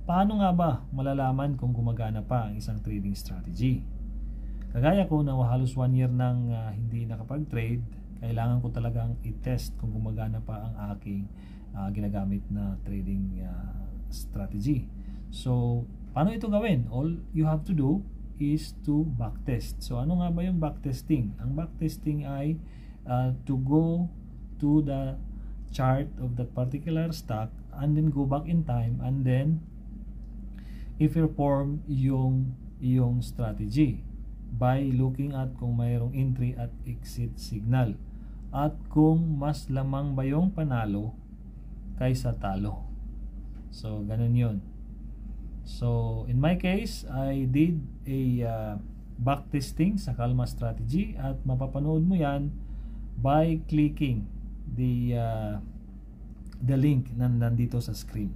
paano nga ba malalaman kung gumagana pa ang isang trading strategy? Kagaya ko na halos 1 year nang hindi nakapag-trade, kailangan ko talagang i-test kung gumagana pa ang aking ginagamit na trading strategy. So, paano ito gawin? All you have to do is to backtest. So, ano nga ba yung backtesting? Ang backtesting ay to go to the chart of that particular stock and then go back in time and then i-perform yung strategy by looking at kung mayroong entry at exit signal at kung mas lamang ba yung panalo kaysa talo. So, ganun yun. So, in my case, I did a backtesting sa Kalma strategy at mapapanood mo yan by clicking the link na nandito sa screen.